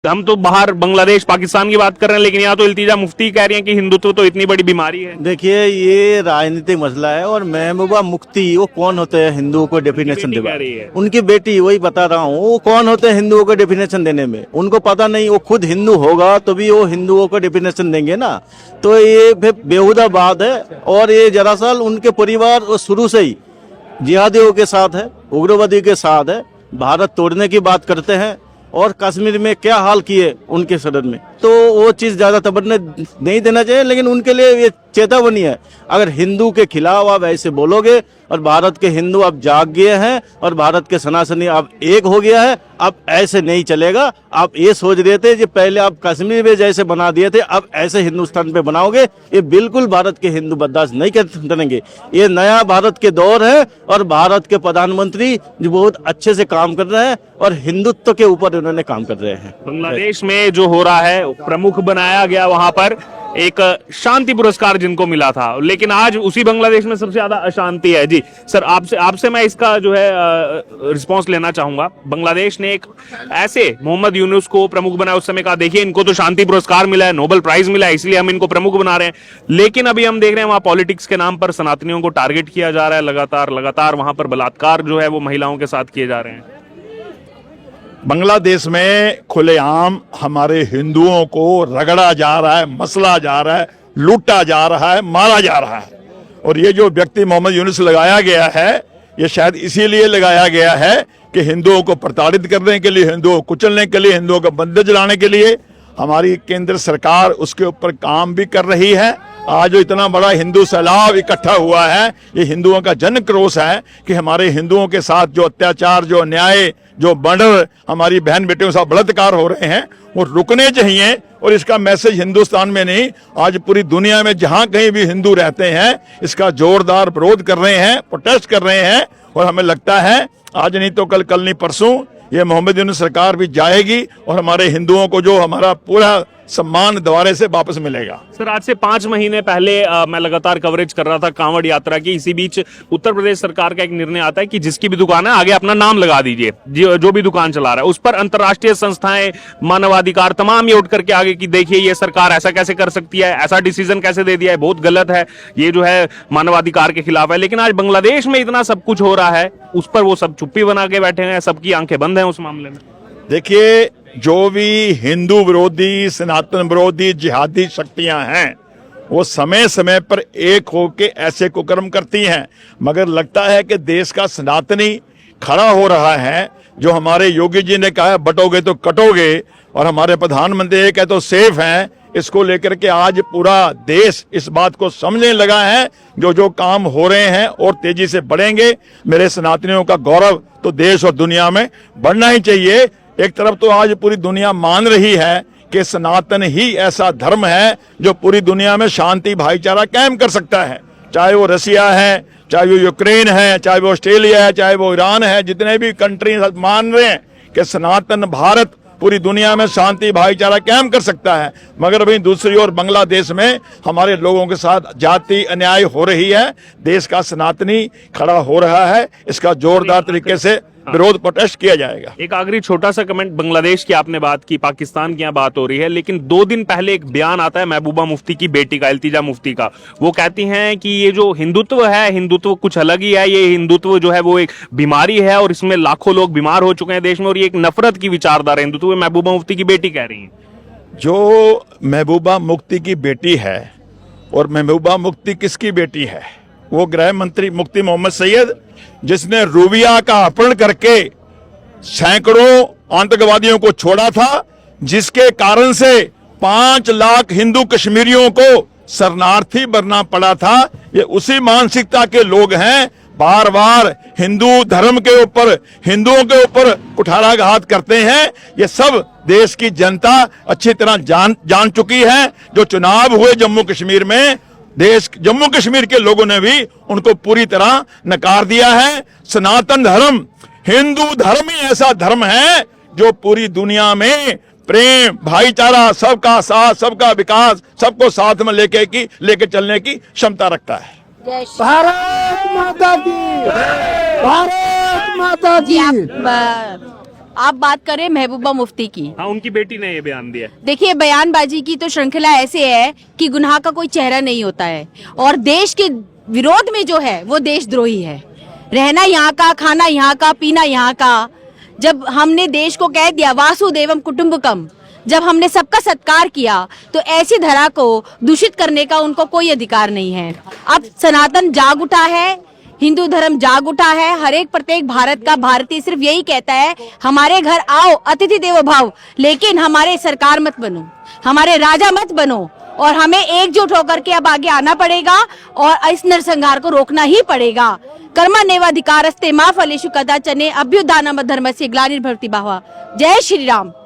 हम तो बाहर बांग्लादेश पाकिस्तान की बात कर रहे हैं, लेकिन यहाँ तो इल्तिजा मुफ्ती कह रही हैं कि हिंदुत्व तो इतनी बड़ी बीमारी है। देखिए, ये राजनीतिक मसला है। और महबूबा मुफ्ती वो कौन होते हैं हिंदुओं को डेफिनेशन बेटी देने? कह रही है। उनकी बेटी, वही बता रहा हूँ, वो कौन होते हैं हिंदुओं को डेफिनेशन देने में? उनको पता नहीं। वो खुद हिंदू होगा तो भी वो हिंदुओं को डेफिनेशन देंगे ना। तो ये बेहुदा बात है। और ये दरअसल उनके परिवार वो शुरू से ही जिहादियों के साथ है, उग्रवादी के साथ है, भारत तोड़ने की बात करते हैं। और कश्मीर में क्या हाल किए उनके सदन में, तो वो चीज़ ज़्यादा तवज्जो नहीं देना चाहिए। लेकिन उनके लिए ये चेतावनी है, अगर हिंदू के खिलाफ आप ऐसे बोलोगे, और भारत के हिंदू अब जाग गए हैं और भारत के सनातनी अब एक हो गया है, अब ऐसे नहीं चलेगा। आप ये सोच रहे थे कि पहले आप कश्मीर में जैसे बना दिए थे, अब ऐसे हिंदुस्तान पे बनाओगे, ये बिल्कुल भारत के हिंदू बर्दाश्त नहीं करेंगे। ये नया भारत के दौर है और भारत के प्रधानमंत्री जो बहुत अच्छे से काम कर रहे हैं और हिंदुत्व के ऊपर उन्होंने काम कर रहे हैं। बांग्लादेश में जो हो रहा है, प्रमुख बनाया गया वहां पर एक शांति पुरस्कार जिनको मिला था, लेकिन आज उसी बांग्लादेश में सबसे ज्यादा अशांति है। जी सर, आपसे मैं इसका जो है रिस्पांस लेना चाहूंगा। बांग्लादेश ने एक ऐसे मोहम्मद यूनुस को प्रमुख बनाया, उस समय कहा देखिए इनको तो शांति पुरस्कार मिला है, नोबेल प्राइज मिला है, इसलिए हम इनको प्रमुख बना रहे हैं। लेकिन अभी हम देख रहे हैं वहां पॉलिटिक्स के नाम पर सनातनियों को टारगेट किया जा रहा है, लगातार वहां पर बलात्कार जो है वो महिलाओं के साथ किए जा रहे हैं। बांग्लादेश में खुलेआम हमारे हिंदुओं को रगड़ा जा रहा है, मसला जा रहा है, लूटा जा रहा है, मारा जा रहा है। और ये जो व्यक्ति मोहम्मद यूनुस लगाया गया है, ये शायद इसीलिए लगाया गया है कि हिंदुओं को प्रताड़ित करने के लिए, हिंदुओं को कुचलने के लिए, हिंदुओं को बंधे जलाने के लिए हमारी केंद्र सरकार उसके ऊपर काम भी कर रही है। आज जो इतना बड़ा हिंदू सैलाब इकट्ठा हुआ है, ये हिंदुओं का जन क्रोश है कि हमारे हिंदुओं के साथ जो अत्याचार, जो अन्याय, जो मर्डर, हमारी बहन बेटियों के साथ बलात्कार हो रहे हैं, वो रुकने चाहिए। और इसका मैसेज हिंदुस्तान में नहीं, आज पूरी दुनिया में जहां कहीं भी हिंदू रहते हैं इसका जोरदार विरोध कर रहे हैं, प्रोटेस्ट कर रहे हैं। और हमें लगता है आज नहीं तो कल, कल नहीं परसों ये मोहम्मद यूनुस सरकार भी जाएगी और हमारे हिंदुओं को जो हमारा पूरा सम्मान दोबारा से वापस मिलेगा। सर, आज से 5 महीने पहले मैं लगातार कवरेज कर रहा था कांवड़ यात्रा की। इसी बीच उत्तर प्रदेश सरकार का एक निर्णय आता है कि जिसकी भी दुकान है आगे अपना नाम लगा दीजिए, जो भी दुकान चला रहा है। उस पर अंतर्राष्ट्रीय संस्थाएं, मानवाधिकार तमाम ये उठ करके आगे कि देखिए ये सरकार ऐसा कैसे कर सकती है, ऐसा डिसीजन कैसे दे दिया है, बहुत गलत है, ये जो है मानवाधिकार के खिलाफ है। लेकिन आज बांग्लादेश में इतना सब कुछ हो रहा है, उस पर वो सब चुप्पी बना के बैठे हैं, सबकी आंखें बंद हैं उस मामले में। देखिए, जो भी हिंदू विरोधी, सनातन विरोधी, जिहादी शक्तियां हैं, वो समय समय पर एक होके ऐसे कुकर्म करती हैं। मगर लगता है कि देश का सनातनी खड़ा हो रहा है। जो हमारे योगी जी ने कहा है बटोगे तो कटोगे, और हमारे प्रधानमंत्री ये कहे तो सेफ हैं, इसको लेकर के आज पूरा देश इस बात को समझने लगा है। जो काम हो रहे हैं और तेजी से बढ़ेंगे। मेरे सनातनियों का गौरव तो देश और दुनिया में बढ़ना ही चाहिए। एक तरफ तो आज पूरी दुनिया मान रही है कि सनातन ही ऐसा धर्म है जो पूरी दुनिया में शांति, भाईचारा कायम कर सकता है। चाहे वो रसिया है, चाहे वो यूक्रेन है, चाहे वो ऑस्ट्रेलिया है, चाहे वो ईरान है, जितने भी कंट्री मान रहे हैं कि सनातन भारत पूरी दुनिया में शांति, भाईचारा कायम कर सकता है। मगर वहीं दूसरी ओर बांग्लादेश में हमारे लोगों के साथ जाति अन्याय हो रही है। देश का सनातनी खड़ा हो रहा है, इसका जोरदार तरीके से विरोध प्रोटेस्ट किया जाएगा। एक आखिरी छोटा सा कमेंट, बांग्लादेश की आपने बात की, पाकिस्तान की यहाँ बात हो रही है, लेकिन 2 दिन पहले एक बयान आता है महबूबा मुफ्ती की बेटी का, इल्तिजा मुफ्ती का। वो कहती हैं कि ये जो हिंदुत्व है, हिंदुत्व कुछ अलग ही है, ये हिंदुत्व जो है वो एक बीमारी है और इसमें लाखों लोग बीमार हो चुके हैं देश में, और ये एक नफरत की विचारधारा हिंदुत्व। महबूबा मुफ्ती की बेटी कह रही है। जो महबूबा मुफ्ती की बेटी है, और महबूबा मुफ्ती किसकी बेटी है? वो गृह मंत्री मुफ्ती मोहम्मद सैयद, जिसने रूबिया का अपहरण करके सैकड़ों आतंकवादियों को छोड़ा था, जिसके कारण से 5 लाख हिंदू कश्मीरियों को शरणार्थी बनना पड़ा था। ये उसी मानसिकता के लोग हैं। बार बार हिंदू धर्म के ऊपर, हिंदुओं के ऊपर कुठाराघात करते हैं। ये सब देश की जनता अच्छी तरह जान चुकी है। जो चुनाव हुए जम्मू कश्मीर में, जम्मू कश्मीर के लोगों ने भी उनको पूरी तरह नकार दिया है। सनातन धर्म, हिंदू धर्म ही ऐसा धर्म है जो पूरी दुनिया में प्रेम, भाईचारा, सबका साथ, सबका विकास, सबको साथ में लेके चलने की क्षमता रखता है। भारत माता की, भारत माता की। आप बात करें महबूबा मुफ्ती की, हाँ, उनकी बेटी ने ये बयान दिया। देखिए बयानबाजी की तो श्रृंखला ऐसे है कि गुनाह का कोई चेहरा नहीं होता है, और देश के विरोध में जो है वो देशद्रोही है। रहना यहाँ का, खाना यहाँ का, पीना यहाँ का। जब हमने देश को कह दिया वासुदेवम कुटुंबकम, जब हमने सबका सत्कार किया, तो ऐसी धरा को दूषित करने का उनको कोई अधिकार नहीं है। अब सनातन जाग उठा है, हिंदू धर्म जाग उठा है। हर एक प्रत्येक भारत का भारतीय सिर्फ यही कहता है, हमारे घर आओ, अतिथि देवो भव, लेकिन हमारे सरकार मत बनो, हमारे राजा मत बनो, और हमें एकजुट होकर के अब आगे आना पड़ेगा और इस नरसंहार को रोकना ही पड़ेगा। कर्मण्येवाधिकारस्ते मा फलेषु कदाचन अभ्युत्थानम् धर्मस्य ग्लानिर्भवति भावा। जय श्री राम।